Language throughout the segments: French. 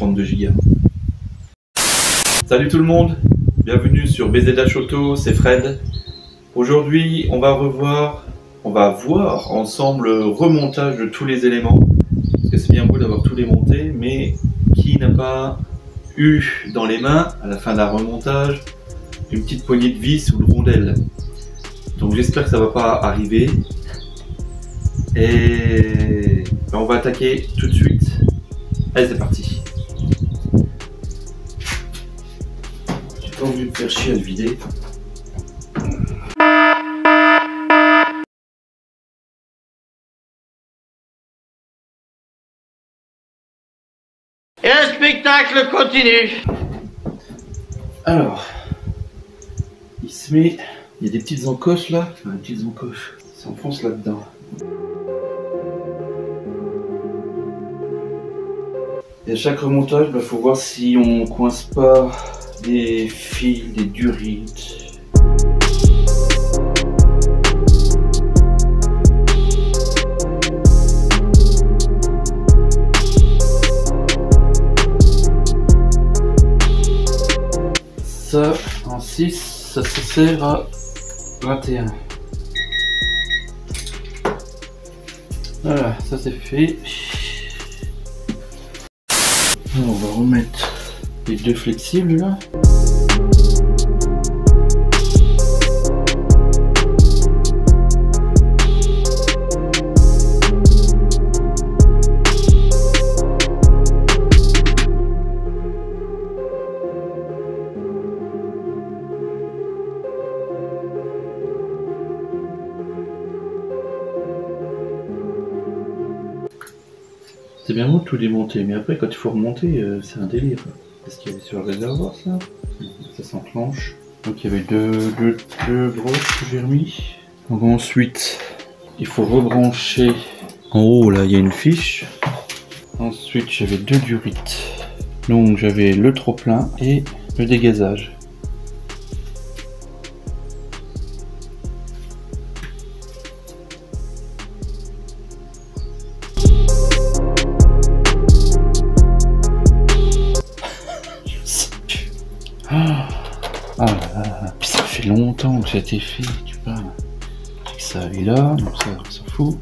32 Go. Salut tout le monde, bienvenue sur BZH Auto, c'est Fred. Aujourd'hui on va voir ensemble le remontage de tous les éléments. Parce que c'est bien beau d'avoir tous les montés, mais qui n'a pas eu dans les mains, à la fin d'un remontage, une petite poignée de vis ou de rondelle. Donc j'espère que ça va pas arriver. Et ben, on va attaquer tout de suite. Allez, c'est parti. J'ai pas envie de me faire chier à le vider. Et le spectacle continue. Alors, il se met... Il y a des petites encoches là. Enfin, des petites encoches. Ça s'enfonce là-dedans. Et à chaque remontage, il faut voir si on coince pas des fils, des durites. Ça, en 6, ça se sert à 21. Voilà, ça c'est fait. On va remettre les deux flexibles là. C'est bien beau de tout démonter, mais après quand il faut remonter, c'est un délire. Qu'est-ce qu'il y avait sur le réservoir ça? Ça s'enclenche. Donc il y avait deux broches que j'ai remis. Donc ensuite, il faut rebrancher. En haut là, il y a une fiche. Ensuite, j'avais deux durites. Donc j'avais le trop-plein et le dégazage. Ah là là, puis ça fait longtemps que ça a été fait, tu parles. Ça est là, donc ça on s'en fout.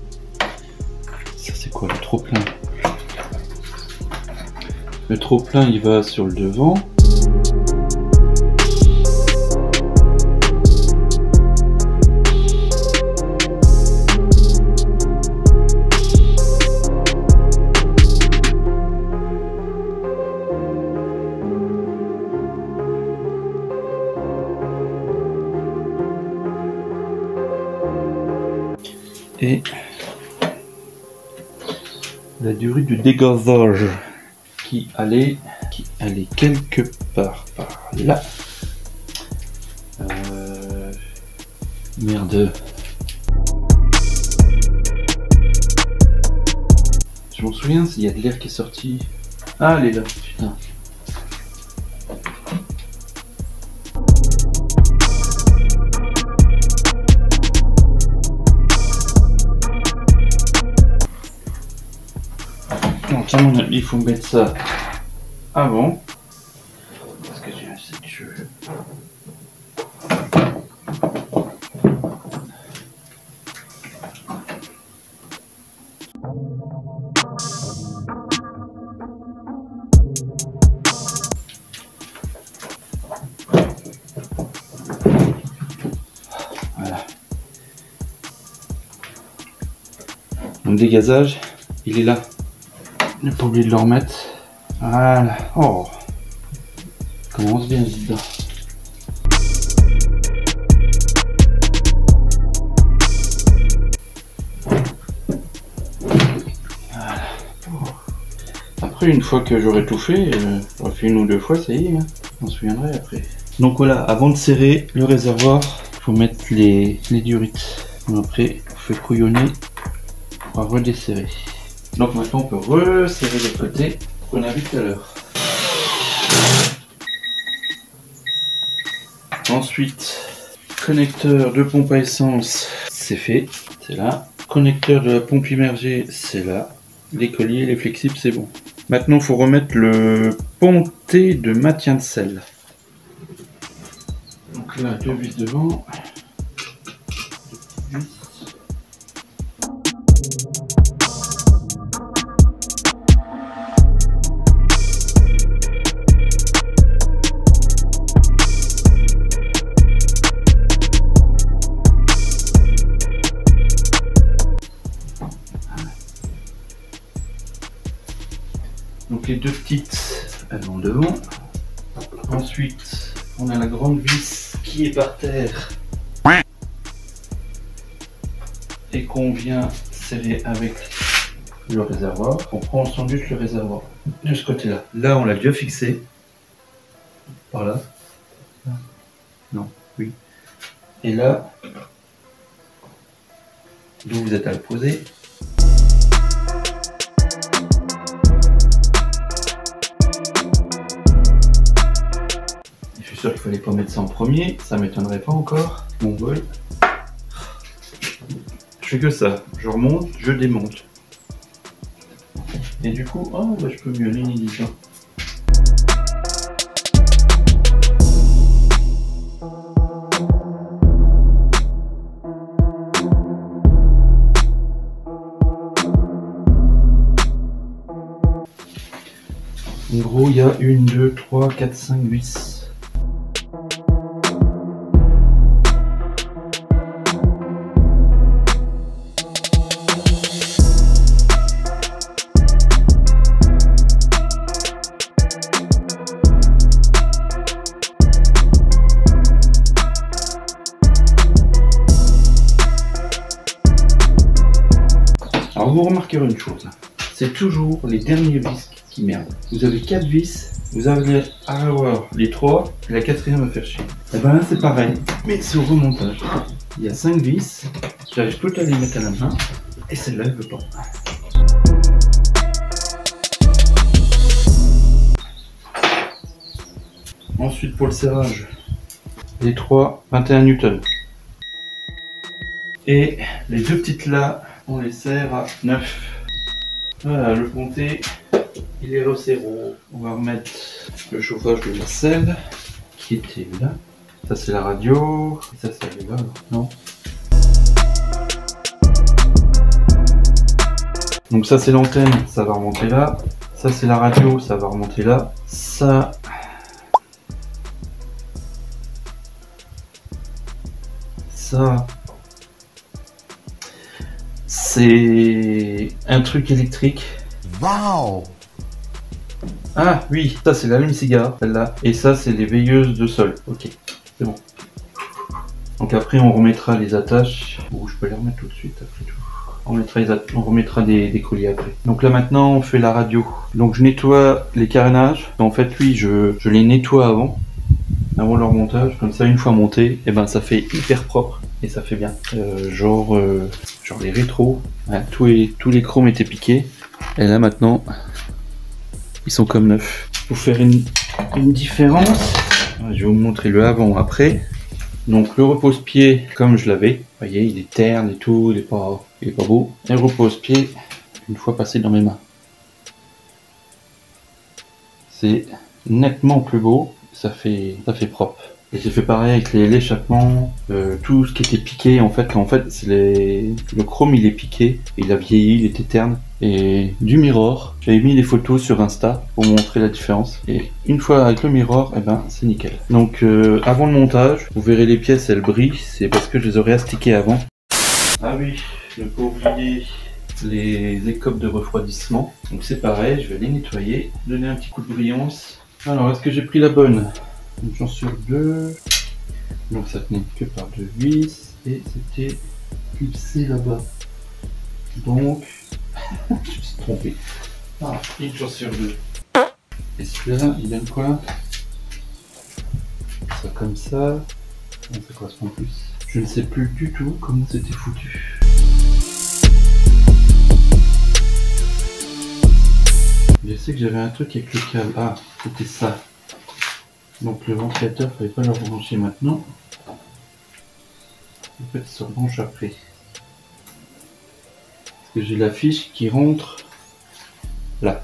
Ça c'est quoi le trop-plein? Le trop-plein il va sur le devant. Et la durée du dégazage qui allait quelque part par là. Merde. Je m'en souviens s'il y a de l'air qui est sorti. Ah, elle est là, putain. Donc à mon avis, il faut mettre ça avant. Parce que j'ai assez de cheveux. Voilà. Mon dégazage, il est là. Ne pas oublier de le remettre. Voilà. Oh. Commence bien dedans. Voilà. Après, une fois que j'aurai tout fait, j'aurai fait une ou deux fois, ça y est. Hein. Je m'en souviendrai après. Donc voilà, avant de serrer le réservoir, il faut mettre les durites. Après, on fait couillonner. On va redesserrer. Donc maintenant on peut resserrer les côtés qu'on a vu tout à l'heure. Ensuite, connecteur de pompe à essence, c'est fait, c'est là. Connecteur de la pompe immergée, c'est là. Les colliers, les flexibles, c'est bon. Maintenant, il faut remettre le ponté de maintien de sel. Donc là, 2 vis devant. Donc les 2 petites, elles vont devant. Ensuite, on a la grande vis qui est par terre et qu'on vient serrer avec le réservoir. On prend ensemble juste le réservoir de ce côté-là. Là, on l'a déjà fixé. Par là. Non, oui. Et là, d'où vous êtes à le poser. Je suis sûr qu'il fallait pas mettre ça en premier, ça m'étonnerait pas encore. Mon bol. Je fais que ça, je remonte, je démonte. Et du coup, oh bah je peux mieux l'inhibition. En gros, il y a 1, 2, 3, 4, 5 vis. Alors vous remarquerez une chose, c'est toujours les derniers vis qui merdent. Vous avez 4 vis, vous allez avoir les 3, et la 4e va faire chier. Et ben là c'est pareil, mais c'est au remontage. Il y a 5 vis, j'arrive toutes à les mettre à la main, et celle-là elle veut pas. Ensuite pour le serrage, les 3, 21 Newton. Et les 2 petites là, on les serre à 9. Voilà, le ponté, il est resserré. On va remettre le chauffage de la selle, qui était là. Ça c'est la radio, et ça c'est là, non? Donc ça c'est l'antenne, ça va remonter là. Ça c'est la radio, ça va remonter là. Ça... Ça... C'est un truc électrique. Wow! Ah oui, ça c'est l'allume-cigare, celle-là. Et ça c'est les veilleuses de sol. Ok, c'est bon. Donc après on remettra les attaches. Ou je peux les remettre tout de suite après tout. On remettra des colliers après. Donc là maintenant on fait la radio. Donc je nettoie les carénages. En fait lui je les nettoie avant leur montage. Comme ça une fois monté, et ben ça fait hyper propre. Et ça fait bien. Genre les rétros. Voilà, tous les chromes étaient piqués. Et là maintenant, ils sont comme neufs. Pour faire une différence, je vais vous montrer le avant après. Donc le repose-pied, comme je l'avais. Vous voyez, il est terne et tout, il est pas beau. Et le repose-pied, une fois passé dans mes mains. C'est nettement plus beau. Ça fait propre. Et j'ai fait pareil avec l'échappement, tout ce qui était piqué en fait c'est le chrome il est piqué, il a vieilli, il était terne. Et du mirror, j'avais mis les photos sur Insta pour montrer la différence. Et une fois avec le mirror, et ben c'est nickel. Donc avant le montage, vous verrez les pièces elles brillent, c'est parce que je les aurais astiquées avant. Ah oui, je ne peux pas oublier les écopes de refroidissement. Donc c'est pareil, je vais les nettoyer, donner un petit coup de brillance. Alors est-ce que j'ai pris la bonne? Donc j'en suis 2, donc ça tenait que par 2 vis et c'était clipsé là-bas. Donc je me suis trompé. Ah, une chance sur 2. Et celui-là, il donne quoi? Ça comme ça. Non, ça correspond plus. Je ne sais plus du tout comment c'était foutu. Je sais que j'avais un truc avec le câble. Ah, c'était ça. Donc le ventilateur, il ne fallait pas le rebrancher maintenant. En fait, il se rebranche après. Parce que j'ai la fiche qui rentre là.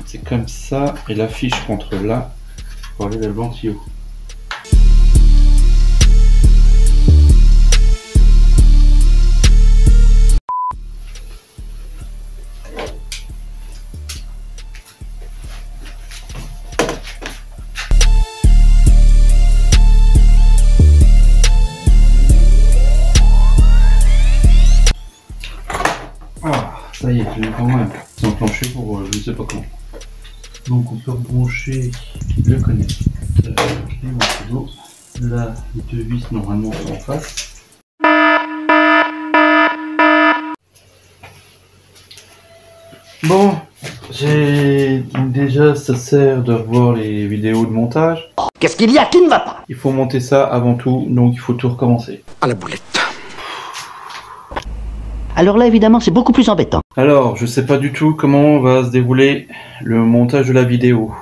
C'est comme ça, et la fiche rentre là pour aller vers le ventilo. Ça y est, je l'ai quand même. C'est enclenché pour je ne sais pas quand. Donc on peut rebrancher le connecteur, les ventilos. Là, les deux vis normalement sont en face. Bon, déjà ça sert de revoir les vidéos de montage. Qu'est-ce qu'il y a qui ne va pas? Il faut monter ça avant tout, donc il faut tout recommencer. À la boulette. Alors là, évidemment, c'est beaucoup plus embêtant. Alors, je sais pas du tout comment va se dérouler le montage de la vidéo.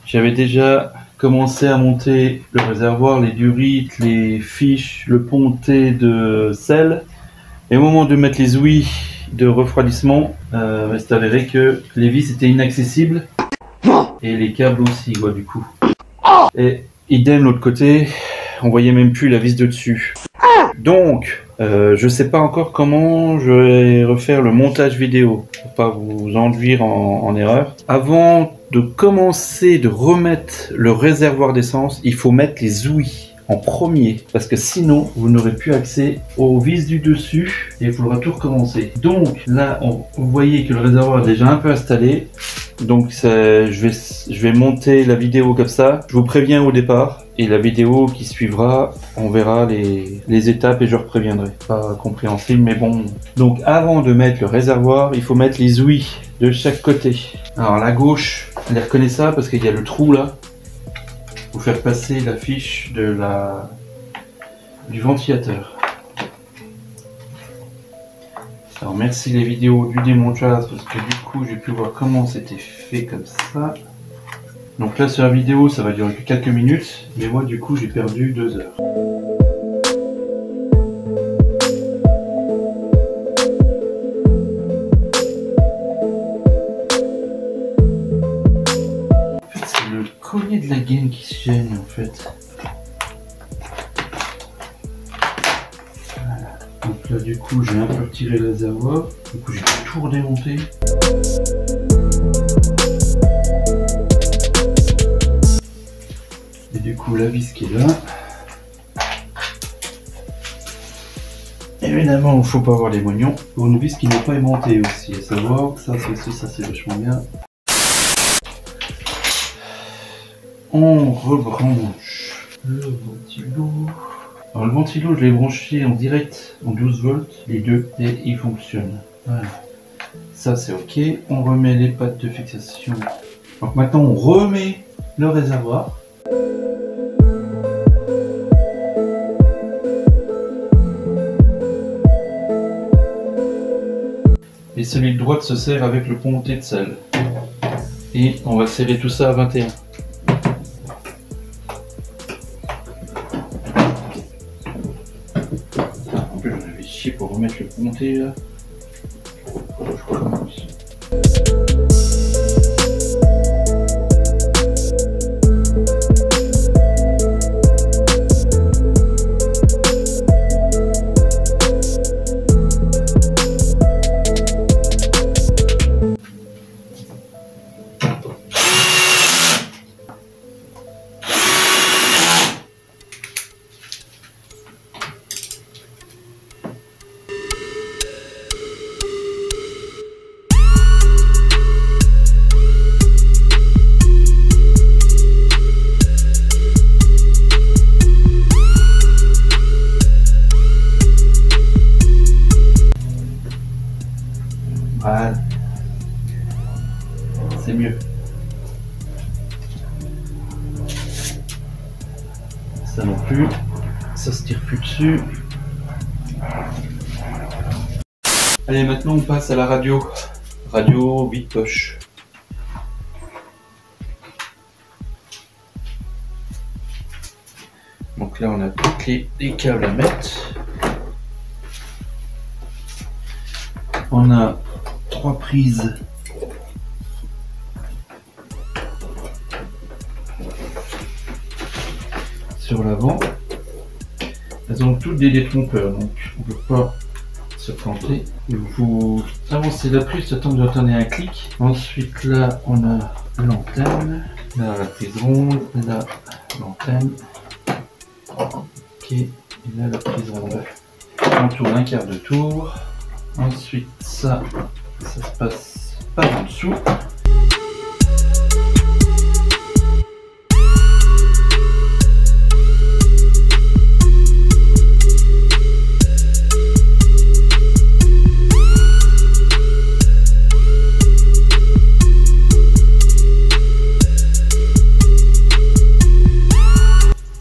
J'avais déjà commencé à monter le réservoir, les durites, les fiches, le ponté de sel. Et au moment de mettre les ouïes de refroidissement, c'est avéré que les vis étaient inaccessibles. Et les câbles aussi, quoi, du coup. Et idem l'autre côté, on voyait même plus la vis de dessus. Donc, je sais pas encore comment je vais refaire le montage vidéo pour pas vous enduire en erreur. Avant de commencer de remettre le réservoir d'essence, il faut mettre les ouïes en premier parce que sinon vous n'aurez plus accès aux vis du dessus et il faudra tout recommencer. Donc là, vous voyez que le réservoir est déjà un peu installé. Donc je vais monter la vidéo comme ça. Je vous préviens au départ. Et la vidéo qui suivra, on verra les étapes et je repréviendrai. Pas compréhensible, mais bon. Donc avant de mettre le réservoir, il faut mettre les ouïes de chaque côté. Alors la gauche, elle est reconnaissable parce qu'il y a le trou là. Pour faire passer la fiche du ventilateur. Alors merci les vidéos du démontage parce que du coup j'ai pu voir comment c'était fait comme ça. Donc là sur la vidéo ça va durer que quelques minutes, mais moi du coup j'ai perdu 2 heures. En fait c'est le collier de la gaine qui se gêne en fait. Voilà. Donc là du coup j'ai un peu retiré le réservoir, du coup j'ai tout redémonté. Et du coup la vis qui est là. Évidemment il ne faut pas avoir les moignons. Pour une vis qui n'est pas aimantée aussi, à savoir, ça c'est vachement bien. On rebranche le ventilo. Alors le ventilo je l'ai branché en direct en 12 volts, les deux, et il fonctionne. Voilà. Ça c'est ok. On remet les pattes de fixation. Donc maintenant on remet le réservoir. Et celui de droite se sert avec le ponté de sel. Et on va serrer tout ça à 21. En plus j'en avais chié pour remettre le ponté là. Je recommence. Voilà. C'est mieux. Ça non plus. Ça se tire plus dessus. Allez, maintenant on passe à la radio. Radio 8 poches. Donc là on a toutes les câbles à mettre. On a 3 prises sur l'avant. Elles ont toutes des détrompeurs, donc on ne peut pas se planter. Vous avancez la prise, le temps de donner un clic. Ensuite là on a l'antenne, là la prise ronde, là l'antenne. Ok, et là la prise ronde. On tourne un quart de tour. Ensuite ça se passe par en dessous.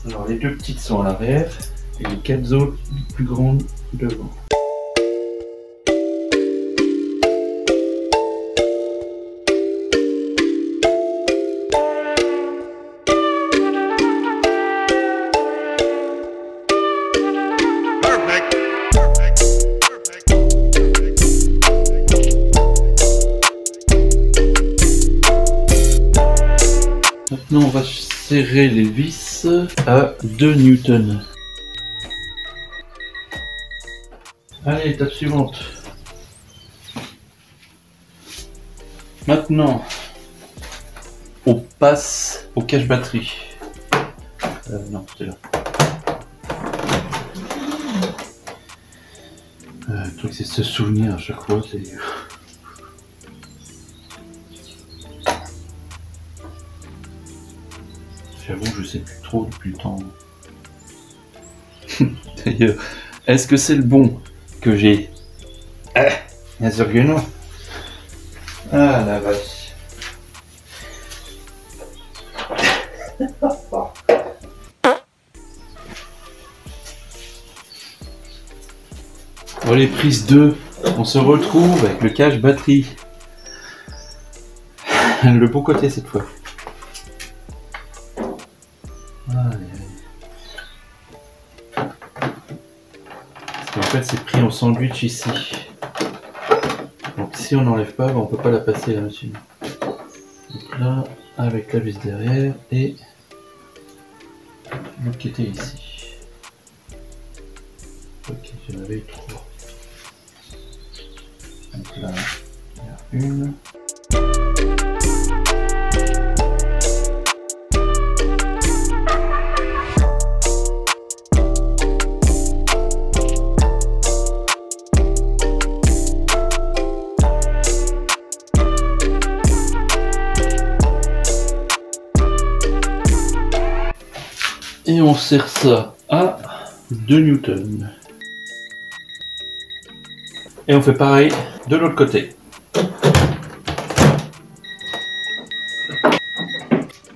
Alors les deux petites sont à l'arrière et les quatre autres plus grandes devant. Maintenant on va serrer les vis à 2 newtons. Allez, étape suivante. Maintenant on passe au cache batterie. Non, c'est là. Le truc c'est se souvenir à chaque fois. J'avoue, je sais plus trop depuis le temps. D'ailleurs, est-ce que c'est le bon que j'ai? Bien sûr que non. Ah la vache. Bon, les prises 2, on se retrouve avec le cache batterie. Le bon côté cette fois. En fait c'est pris en sandwich ici. Donc si on n'enlève pas, on peut pas la passer la machine. Donc là avec la vis derrière et l'autre qui était ici. Ok, j'en avais 3. Donc là il y a une. Et on serre ça à 2 newtons. Et on fait pareil de l'autre côté.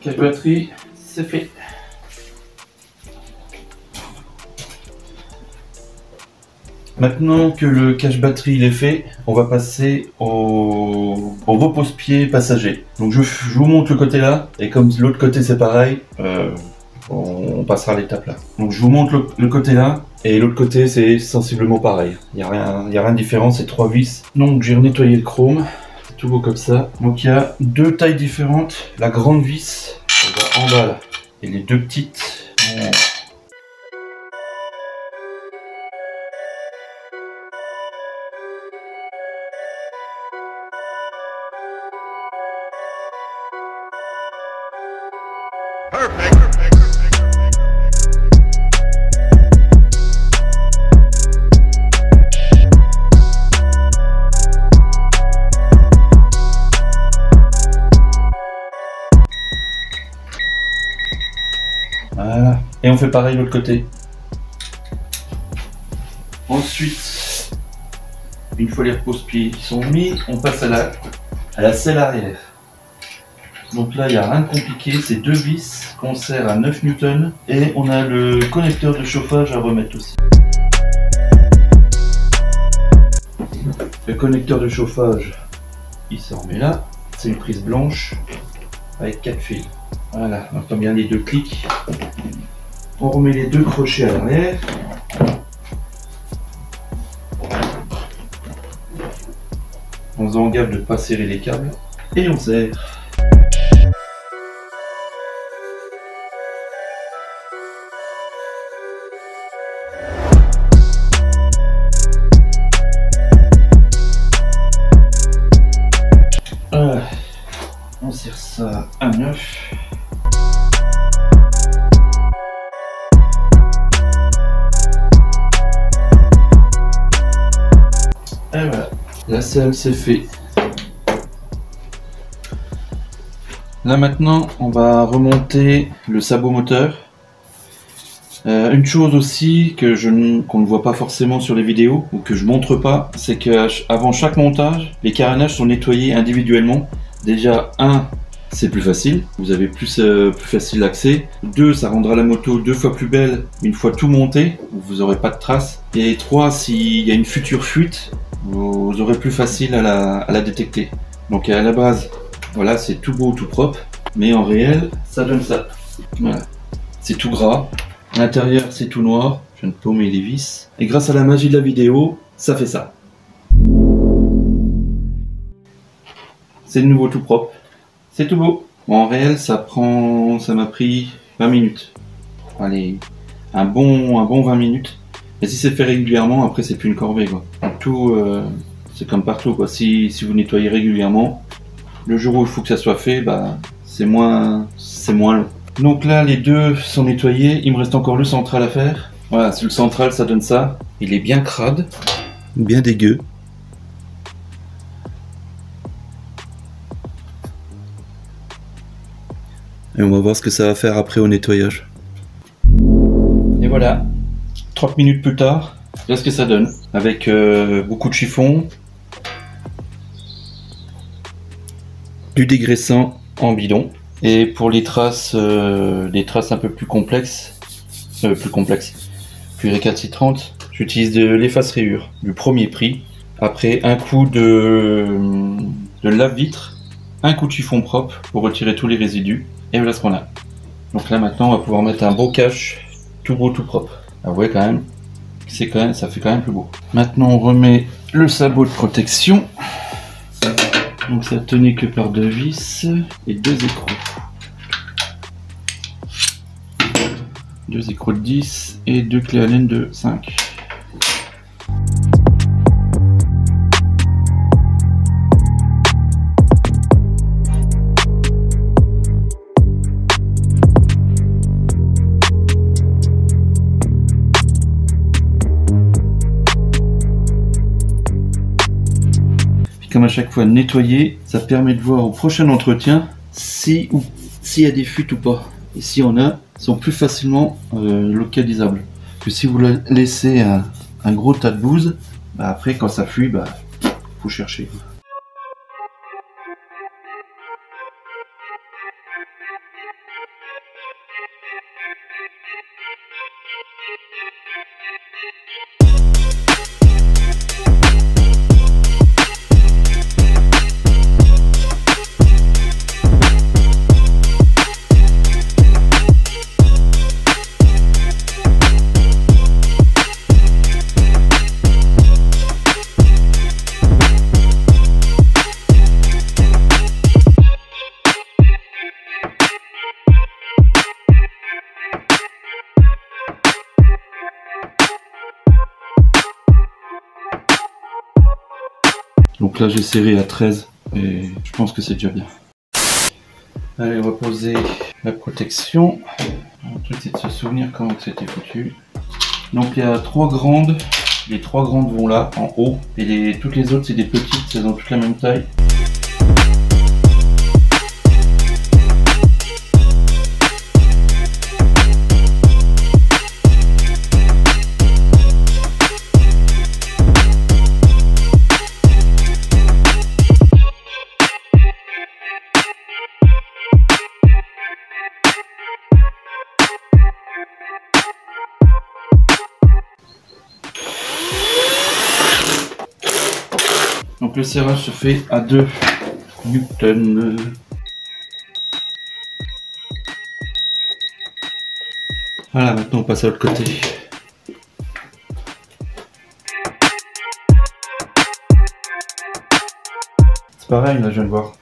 Cache batterie, c'est fait. Maintenant que le cache batterie il est fait, on va passer au repose-pied passager. Donc je vous montre le côté là, et comme l'autre côté c'est pareil, on passera à l'étape là. Donc je vous montre le côté là, et l'autre côté c'est sensiblement pareil. Il n'y a rien de différent, c'est 3 vis. Donc j'ai nettoyé le chrome, c'est tout beau comme ça. Donc il y a 2 tailles différentes. La grande vis, elle va en bas là, et les 2 petites. Voilà. Et on fait pareil de l'autre côté. Ensuite, une fois les repose-pieds qui sont mis, on passe à la selle arrière. Donc là, il n'y a rien de compliqué, c'est 2 vis qu'on serre à 9 newtons et on a le connecteur de chauffage à remettre aussi. Le connecteur de chauffage, il se remet là. C'est une prise blanche avec 4 fils. Voilà, on entend bien les 2 clics. On remet les 2 crochets à l'arrière. En faisant gaffe de ne pas serrer les câbles. Et on serre. la selle c'est fait. Là maintenant on va remonter le sabot moteur. Une chose aussi qu'on ne voit pas forcément sur les vidéos ou que je montre pas, c'est qu'avant chaque montage, les carénages sont nettoyés individuellement. Déjà, 1, c'est plus facile, vous avez plus facile d'accès. 2, ça rendra la moto 2 fois plus belle une fois tout monté, vous n'aurez pas de traces. Et 3, s'il y a une future fuite, vous aurez plus facile à la détecter. Donc à la base, voilà, c'est tout beau, tout propre, mais en réel, ça donne ça. Voilà, c'est tout gras. À l'intérieur, c'est tout noir. Je viens de paumer les vis. Et grâce à la magie de la vidéo, ça fait ça. C'est de nouveau tout propre. C'est tout beau. Bon, en réel, ça m'a pris 20 minutes. Allez, un bon 20 minutes. Et si c'est fait régulièrement, après, c'est plus une corvée, quoi. Tout, c'est comme partout, quoi. Si vous nettoyez régulièrement, le jour où il faut que ça soit fait, bah, c'est moins long. Donc là, les deux sont nettoyés. Il me reste encore le central à faire. Voilà, sur le central, ça donne ça. Il est bien crade, bien dégueu. Et on va voir ce que ça va faire après au nettoyage. Et voilà, 30 minutes plus tard, voilà ce que ça donne. Avec beaucoup de chiffon, du dégraissant en bidon. Et pour les traces un peu plus complexes, plus récalcitrantes, j'utilise de l'efface-rayures du premier prix. Après un coup de lave-vitre, un coup de chiffon propre pour retirer tous les résidus. Et voilà ce qu'on a. Donc là maintenant on va pouvoir mettre un beau cache tout beau tout propre. Avouez quand même, ça fait quand même plus beau. Maintenant on remet le sabot de protection. Donc ça tenait que par 2 vis et 2 écrous. 2 écrous de 10 et 2 clés Allen de 5. Comme à chaque fois nettoyer, ça permet de voir au prochain entretien s'il y a des fuites ou pas. Et si on a, ils sont plus facilement localisables. Que si vous laissez un gros tas de bouse, bah après quand ça fuit, bah faut chercher. Donc là j'ai serré à 13 et je pense que c'est déjà bien. Allez, on va poser la protection. Le truc c'est de se souvenir comment c'était foutu. Donc il y a 3 grandes. Les 3 grandes vont là en haut et toutes les autres c'est des petites, elles ont toutes la même taille. Donc le serrage se fait à 2 newtons. Voilà, maintenant on passe à l'autre côté. C'est pareil là, je viens de voir.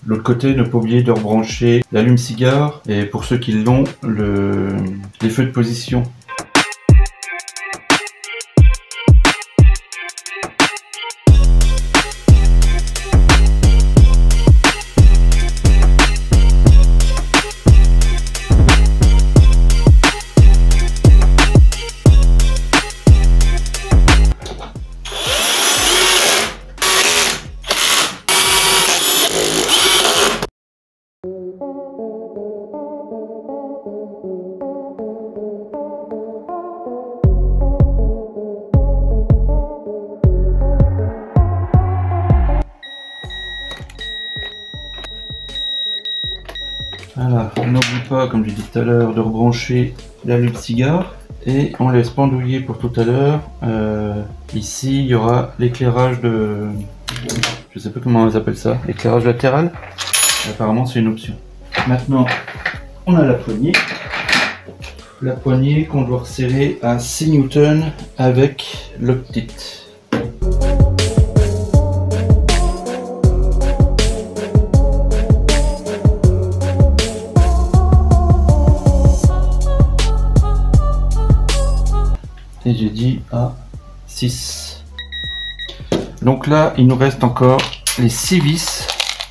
L'autre côté, ne pas oublier de rebrancher l'allume-cigare et pour ceux qui l'ont, les feux de position. Voilà, on n'oublie pas, comme j'ai dit tout à l'heure, de rebrancher la lupe cigare. Et on laisse pendouiller pour tout à l'heure. Ici, il y aura l'éclairage de... Je sais pas comment on appelle ça. L'éclairage latéral. Apparemment, c'est une option. Maintenant, on a la poignée. La poignée qu'on doit resserrer à 6 Newton avec l'optite. Et j'ai dit à 6. Donc là, il nous reste encore les 6 vis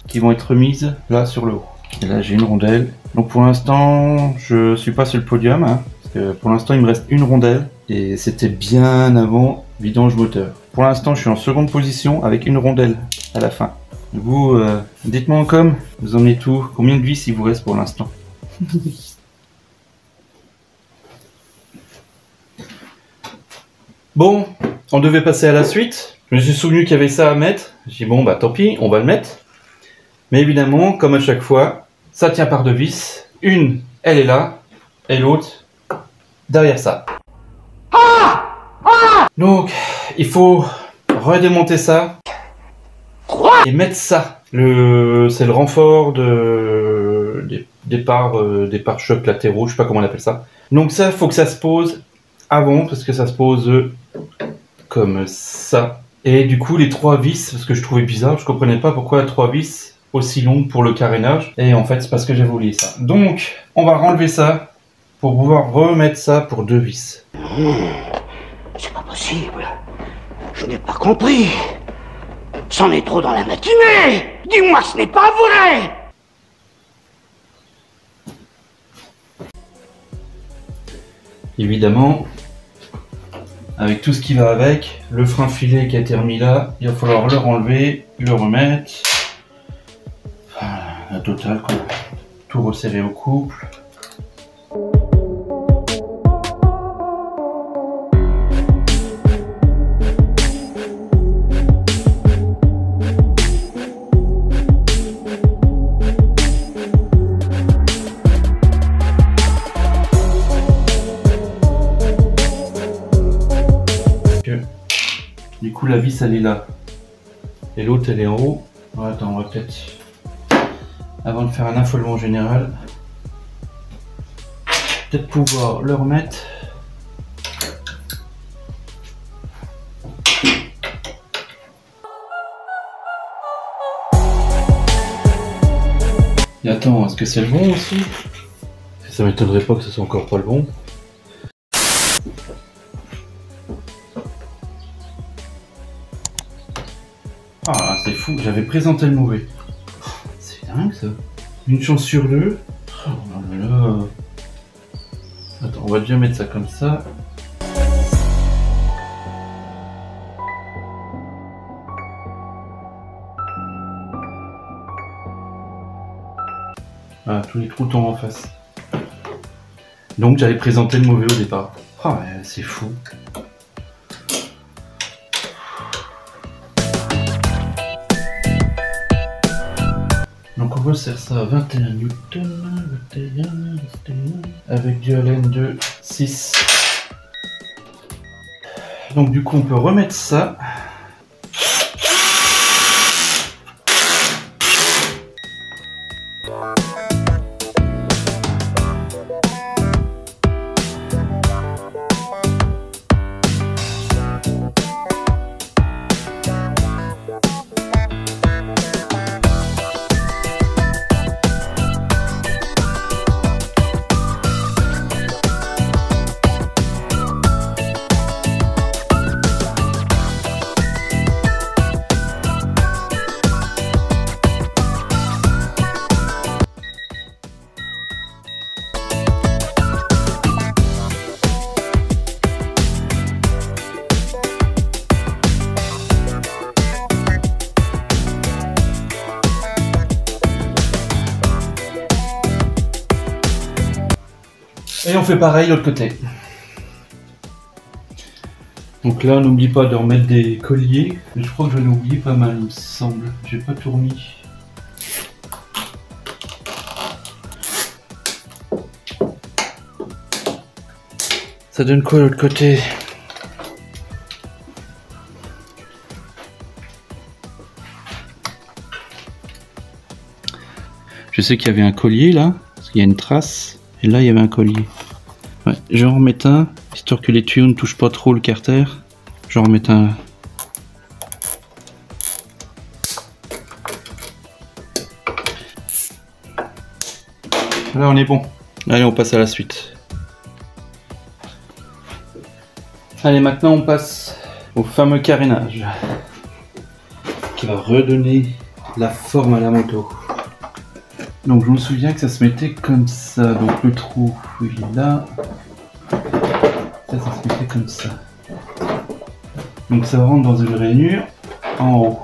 qui vont être mises là sur le haut. Et là, j'ai une rondelle. Donc pour l'instant, je suis pas sur le podium, hein, parce que pour l'instant, il me reste une rondelle. Et c'était bien avant vidange moteur. Pour l'instant, je suis en seconde position avec une rondelle à la fin. Vous, dites-moi en com, vous en êtes où? Combien de vis il vous reste pour l'instant? Bon, on devait passer à la suite. Je me suis souvenu qu'il y avait ça à mettre. J'ai dit bon bah tant pis, on va le mettre. Mais évidemment, comme à chaque fois, ça tient par 2 vis. Une, elle est là, et l'autre, derrière ça. Donc, il faut redémonter ça. Et mettre ça. C'est le renfort des pare-chocs latéraux, je sais pas comment on appelle ça. Donc ça, il faut que ça se pose avant, parce que ça se pose comme ça. Et du coup, les 3 vis, parce que je trouvais bizarre, je comprenais pas pourquoi 3 vis aussi longues pour le carénage. Et en fait, c'est parce que j'avais oublié ça. Donc, on va renlever ça pour pouvoir remettre ça pour 2 vis. C'est pas possible. Je n'ai pas compris. C'en est trop dans la matinée. Dis-moi, ce n'est pas vrai. Évidemment, avec tout ce qui va avec, le frein filet qui a été remis là, il va falloir le renlever, le remettre. Voilà, la totale quoi. Tout resserrer au couple. Du coup la vis elle est là et l'autre elle est en haut. Oh, attends, on va peut-être, avant de faire un affolement général, peut-être pouvoir le remettre. Et attends, est-ce que c'est le bon aussi? Ça m'étonnerait pas que ce soit encore pas le bon. Ah, c'est fou, j'avais présenté le mauvais. C'est dingue ça. Une chance sur 2. Oh là là. Attends, on va déjà mettre ça comme ça. Voilà, tous les trous tombent en face. Donc j'avais présenté le mauvais au départ. Ah, ouais, c'est fou. Donc on resserre ça à 21 Newton, 21, avec du Allen de 6. Donc du coup on peut remettre ça. Et on fait pareil de l'autre côté. Donc là, n'oublie pas de remettre des colliers. Mais je crois que j'en ai oublié pas mal, il me semble. J'ai pas tout remis. Ça donne quoi l'autre côté? Je sais qu'il y avait un collier là, parce qu'il y a une trace, et là il y avait un collier. Ouais, je vais en remettre un, histoire que les tuyaux ne touchent pas trop le carter. Je vais en remettre un. Là on est bon. Allez, on passe à la suite. Allez, maintenant on passe au fameux carénage qui va redonner la forme à la moto. Donc je me souviens que ça se mettait comme ça, donc le trou il est là, ça se mettait comme ça. Donc ça rentre dans une rainure en haut.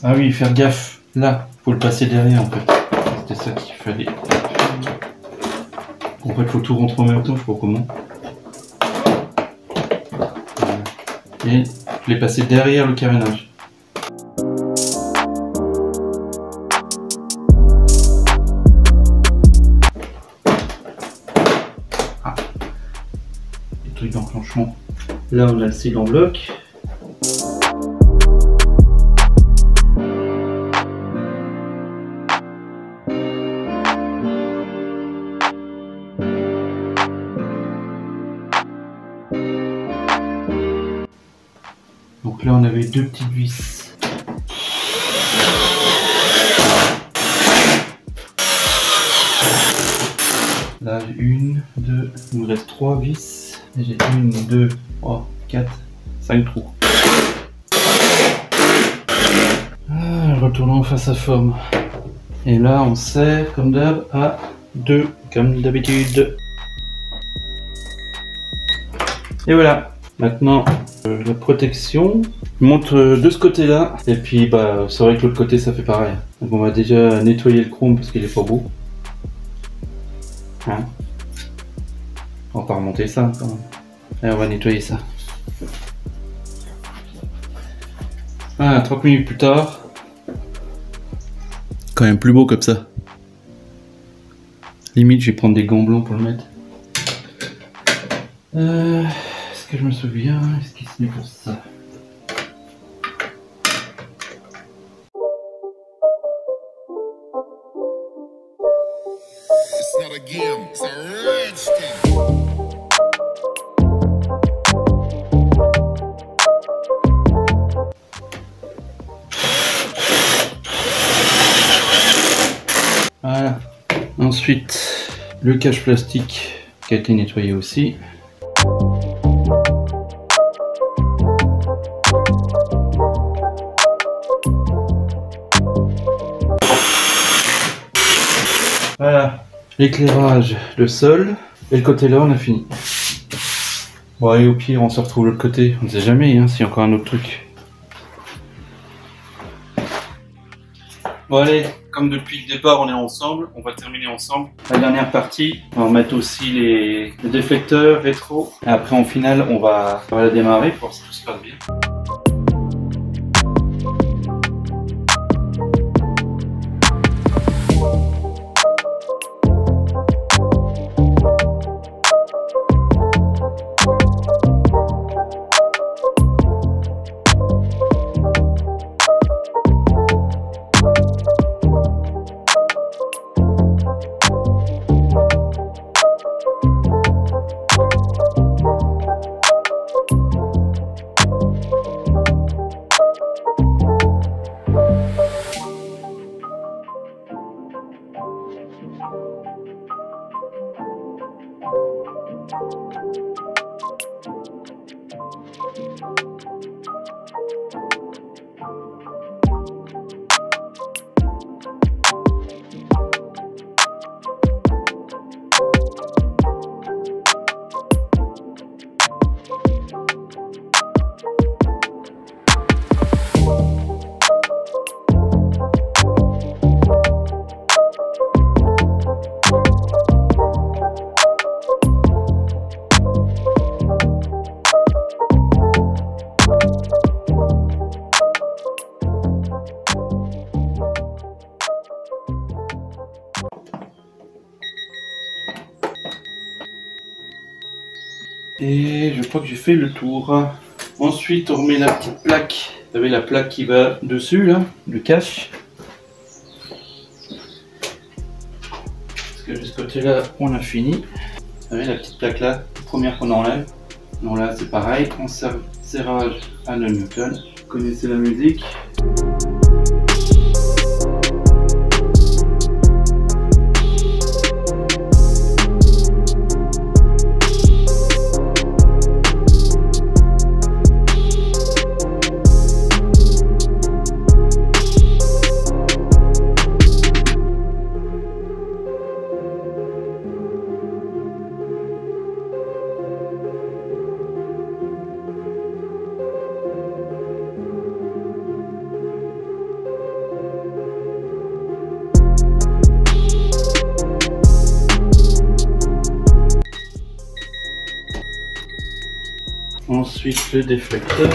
Ah oui, faire gaffe, là, faut le passer derrière en fait. C'était ça qu'il fallait. En fait, faut tout rentrer en même temps, je sais pas comment. Et je l'ai passé derrière le carénage. Ah, les trucs d'enclenchement. Là, on a le cil en bloc. Donc là on avait deux petites vis. Là j'ai une, deux, il me reste 3 vis. Et j'ai 1, 2, 3, 4, 5 trous. Retournons face à forme. Et là on serre comme d'hab à 2, comme d'habitude. Et voilà. Maintenant, la protection, je monte de ce côté-là, et puis bah c'est vrai que l'autre côté ça fait pareil. Donc on va déjà nettoyer le chrome parce qu'il est pas beau. Hein, on va pas remonter ça quand même. Et on va nettoyer ça. Voilà, 30 minutes plus tard. Quand même plus beau comme ça. Limite je vais prendre des gants blancs pour le mettre. Que je me souviens, est-ce qu'il se met pour ça? Voilà. Ensuite, le cache plastique qui a été nettoyé aussi. Voilà, l'éclairage, le sol, et le côté là on a fini. Bon allez, au pire on se retrouve de l'autre côté, on ne sait jamais hein, s'il y a encore un autre truc. Bon allez, comme depuis le départ on est ensemble, on va terminer ensemble. La dernière partie, on va mettre aussi les déflecteurs rétro. Et après en finale on va la démarrer pour voir si tout se passe bien. Et je crois que j'ai fait le tour. Ensuite, on remet la petite plaque. Vous savez, la plaque qui va dessus, là, le cache. Parce que de ce côté-là, on a fini. Vous savez, la petite plaque là, la première qu'on enlève. Non, là, c'est pareil. On serrage à 9 Newton. Vous connaissez la musique. Ensuite le déflecteur.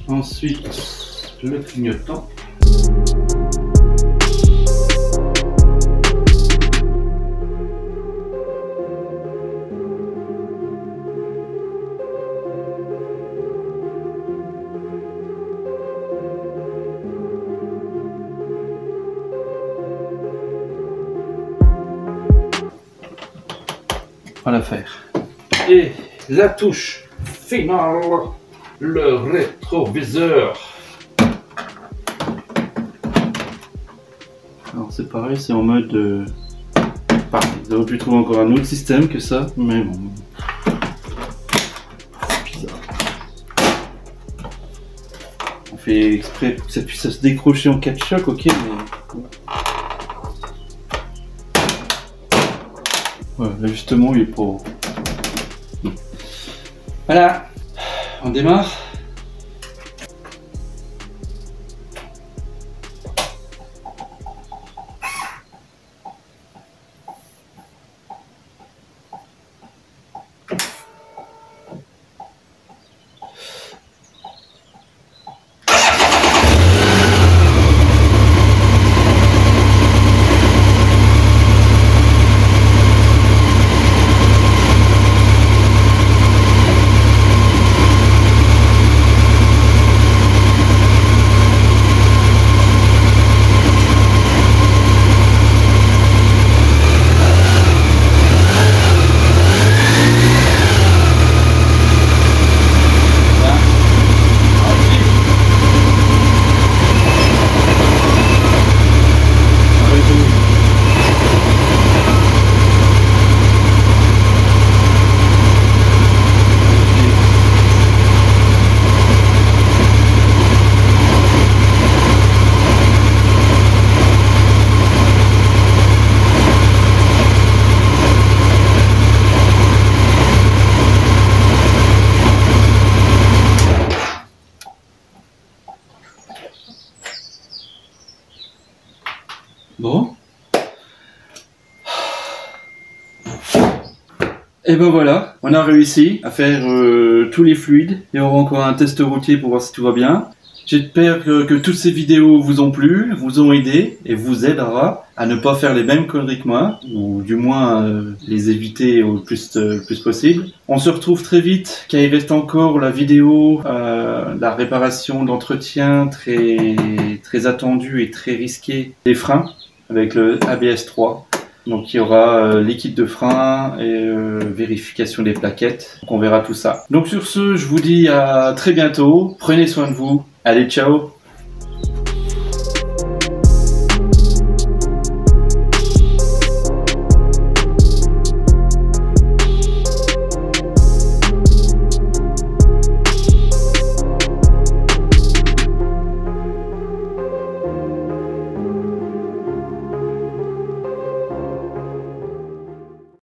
Ensuite, le clignotant. Voilà faire. Et la touche finale, le rétroviseur. Alors c'est pareil, c'est en mode... Vous auriez pu trouver encore un autre système que ça, mais bon... C'est bizarre. On fait exprès pour que ça puisse se décrocher en cas de choc, ok, mais... Ouais, l'ajustement il est pas... Voilà, on démarre. Bon. Et ben voilà, on a réussi à faire tous les fluides. Il y aura encore un test routier pour voir si tout va bien. J'espère que toutes ces vidéos vous ont plu, vous ont aidé et vous aidera à ne pas faire les mêmes conneries que moi, ou du moins les éviter au plus possible. On se retrouve très vite, car il reste encore la vidéo, la réparation d'entretien très attendue et très risquée des freins avec le ABS 3. Donc il y aura l'équipe de frein et vérification des plaquettes. Donc on verra tout ça. Donc sur ce, je vous dis à très bientôt. Prenez soin de vous. Allez, ciao!